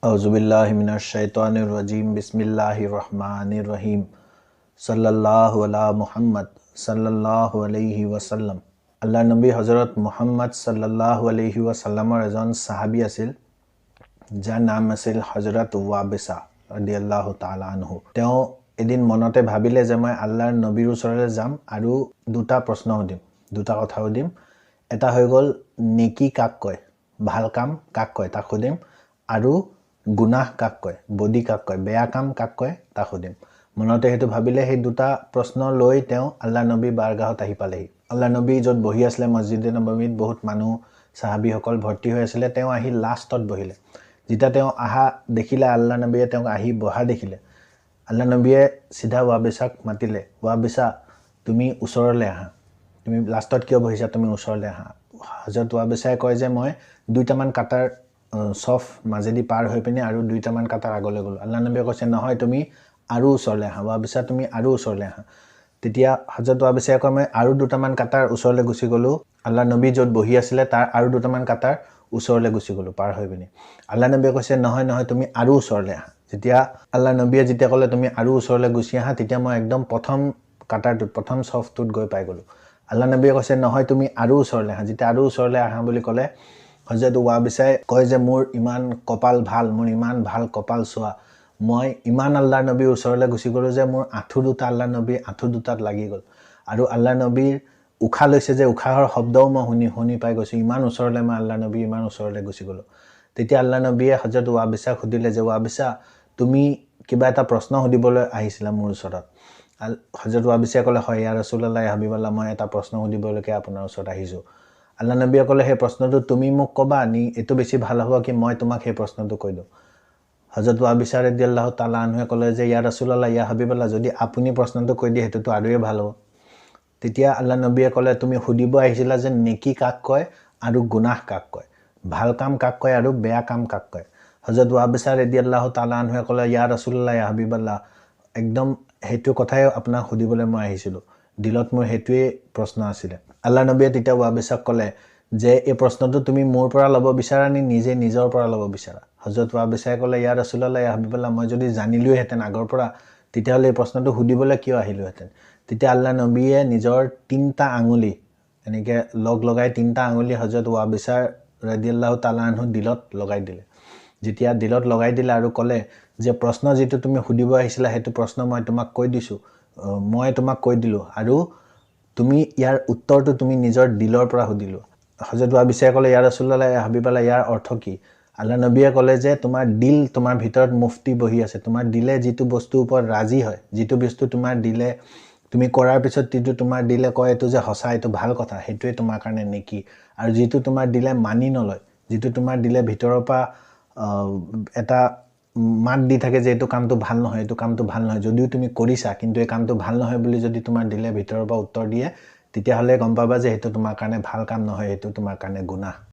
औज़ुबिल्लाहि मिनश्शैतानिर्रजीम बिस्मिल्लाहिर्रहमानिर्रहीम सल्लल्लाहु अला मुहम्मद सल्लल्लाहु अलैहि वसल्लम। আল্লাহ নবী হজরত মুহাম্মদ সাল্লাল্লাহু আলাইহি ওয়াসাল্লামৰ এজন সাহাবী আছিল যাৰ নাম আছিল হজৰত ওয়াবিসা ৰাদিয়াল্লাহু তাআলা আনহু। তেওঁ এদিন মনতে ভাবিলে যে মই আল্লাহৰ নবীৰ ওচৰলৈ যাম আৰু দুটা প্ৰশ্ন সুধিম, দুটা কথা সুধিম। এটা হৈ গ'ল নেকি কাক কয়, ভাল কাম কাক কয় তাক সুধিম, আৰু গুনাহ কাক কয়, বদি কাক কয়, বেয়া কাম কাক কয় তাক সুধিম। মনতে সেইটো ভাবিলে সেই দুটা প্ৰশ্ন লৈ তেওঁ আল্লাহ নবী বাৰগাহত আহি পালেহি। আল্লাহ নবী য'ত বহি আছিলে মছজিদে নবৱীত বহুত মানুহ সাহাবীসকল ভৰ্তি হৈ আছিলে, তেওঁ আহি লাষ্টত বহিলে। যেতিয়া তেওঁ আহা দেখিলে, আল্লাহ নবীয়ে তেওঁক আহি বহা দেখিলে, আল্লাহ নবীয়ে চিধা ওয়াবিসাক মাতিলে, ওয়াবিসা তুমি ওচৰলৈ আহা, তুমি লাষ্টত কিয় বহিছা, তুমি ওচৰলৈ আহা। হজৰত ওয়াবিসাই কয় যে মই দুইটামান কাটাৰ চফ মাজেদি পাৰ হৈ পিনে আৰু দুইটামান কাটাৰ আগলৈ গ'লোঁ। আল্লাহ নবীয়ে কৈছে নহয় তুমি আৰু ওচৰলৈ আহা, ওয়াবিসা তুমি আৰু ওচৰলৈ আহা। তেতিয়া হজৰত ওয়াবিসাই কয় মই আৰু দুটামান কাটাৰ ওচৰলৈ গুচি গ'লোঁ, আল্লাহ নবী য'ত বহি আছিলে তাৰ আৰু দুটামান কাটাৰ ওচৰলৈ গুচি গ'লোঁ পাৰ হৈ পিনে। আল্লাহ নবীয়ে কৈছে নহয় নহয় তুমি আৰু ওচৰলৈ আহা। যেতিয়া আল্লাহ নবীয়ে যেতিয়া ক'লে তুমি আৰু ওচৰলৈ গুচি আহা, তেতিয়া মই একদম প্ৰথম কাটাৰটোত, প্ৰথম চফটোত গৈ পাই গ'লোঁ। আল্লাহ নবীয়ে কৈছে নহয় তুমি আৰু ওচৰলৈ আহা। যেতিয়া আৰু ওচৰলৈ আহা বুলি ক'লে, হজৰত ওয়াবিসাই কয় যে মোৰ ইমান কপাল ভাল, মোৰ ইমান ভাল কপাল চোৱা, মই ইমান আল্লাহ নবীৰ ওচৰলৈ গুচি গ'লোঁ যে মোৰ আঁঠু দুটা আল্লাহ নবীৰ আঁঠু দুটাত লাগি গ'ল, আৰু আল্লাহ নবীৰ উশাহ লৈছে যে উশাহৰ শব্দও মই শুনি পাই গৈছোঁ, ইমান ওচৰলৈ মই আল্লাহ নবী ইমান ওচৰলৈ গুচি গ'লোঁ। তেতিয়া আল্লাহ নবীয়ে হজৰত ওয়াবিসাক সুধিলে যে ওয়াবিসা তুমি কিবা এটা প্ৰশ্ন সুধিবলৈ আহিছিলা মোৰ ওচৰত। হজৰত ওয়াবিসাই ক'লে হয় ইয়া ৰাছূলুল্লাহ ইয়া হাবিবাল্লাহ, মই এটা প্ৰশ্ন সুধিবলৈকে আপোনাৰ ওচৰত আহিছোঁ। আল্লাহ নবীয়ে ক'লে সেই প্ৰশ্নটো তুমি মোক ক'বা নি, এইটো বেছি ভাল হ'ব কি মই তোমাক সেই প্ৰশ্নটো কৈ দিওঁ। হজৰত ওয়াবিসা ৰাদিয়াল্লাহু তাআলা আনহুৱে ক'লে যে ইয়া ৰাছূলুল্লাহ ইয়া হাবিবাল্লাহ, যদি আপুনি প্ৰশ্নটো কৈ দিয়ে সেইটোতো আৰুৱে ভাল হ'ব। তেতিয়া আল্লাহ নবীয়ে ক'লে তুমি সুধিব আহিছিলা যে নেকি কাক কয় আৰু গুনাহ কাক কয়, ভাল কাম কাক কয় আৰু বেয়া কাম কাক কয়। হজৰত ওয়াবিসা ৰাদিয়াল্লাহু তাআলা আনহুৱে ক'লে ইয়া ৰাছূলুল্লাহ ইয়া হাবিবাল্লাহ, একদম সেইটো কথাই আপোনাক সুধিবলৈ মই আহিছিলোঁ, দিলত মোৰ সেইটোৱেই প্ৰশ্ন আছিলে। আল্লাহ নবীয়ে তেতিয়া ওয়াবিসাক ক'লে যে এই প্ৰশ্নটো তুমি মোৰ পৰা ল'ব বিচাৰা নি নিজে নিজৰ পৰা ল'ব বিচাৰা। হজৰত ওয়াবিসাই ক'লে ইয়া ৰাছূলুল্লাহ ইয়া হাবিবাল্লাহ, মই যদি জানিলোহেঁতেন আগৰ পৰা তেতিয়াহ'লে এই প্ৰশ্নটো সুধিবলৈ কিয় আহিলোহেঁতেন। তেতিয়া আল্লাহ নবীয়ে নিজৰ 3টা আঙুলি এনেকৈ লগাই 3টা আঙুলি হজৰত ওয়াবিসা ৰাদিয়াল্লাহু তাআলা আনহু দিলত লগাই দিলে। যেতিয়া দিলত লগাই দিলে আৰু ক'লে যে প্ৰশ্ন যিটো তুমি সুধিব আহিছিলা সেইটো প্ৰশ্ন মই তোমাক কৈ দিছোঁ, মই তোমাক কৈ দিলোঁ, আৰু তুমি ইয়াৰ উত্তৰটো তুমি নিজৰ দিলৰ পৰা সুধিলোঁ। হজৰত ওয়াবিসাই ক'লে ইয়া ৰাছূলুল্লাহ ইয়া হাবিবাল্লাহ, ইয়াৰ অৰ্থ কি। আল্লাহ নবীয়ে ক'লে যে তোমাৰ দিল, তোমাৰ ভিতৰত মুফতি বহি আছে, তোমাৰ দিলে যিটো বস্তুৰ ওপৰত ৰাজি হয়, যিটো বস্তু তোমাৰ দিলে তুমি কৰাৰ পিছত যিটো তোমাৰ দিলে কয় এইটো যে সঁচা, এইটো ভাল কথা, সেইটোৱে তোমাৰ কাৰণে নেকি। আৰু যিটো তোমাৰ দিলে মানি নলয়, যিটো তোমাৰ দিলে ভিতৰৰ পৰা এটা মাত দি থাকে যে এইটো কামটো ভাল নহয়, এইটো কামটো ভাল নহয়, যদিও তুমি কৰিছা কিন্তু এই কামটো ভাল নহয় বুলি যদি তোমাৰ দিলে ভিতৰৰ পৰা উত্তৰ দিয়ে, তেতিয়াহ'লে গম পাবা যে সেইটো তোমাৰ কাৰণে ভাল কাম নহয়, সেইটো তোমাৰ কাৰণে গুনাহ।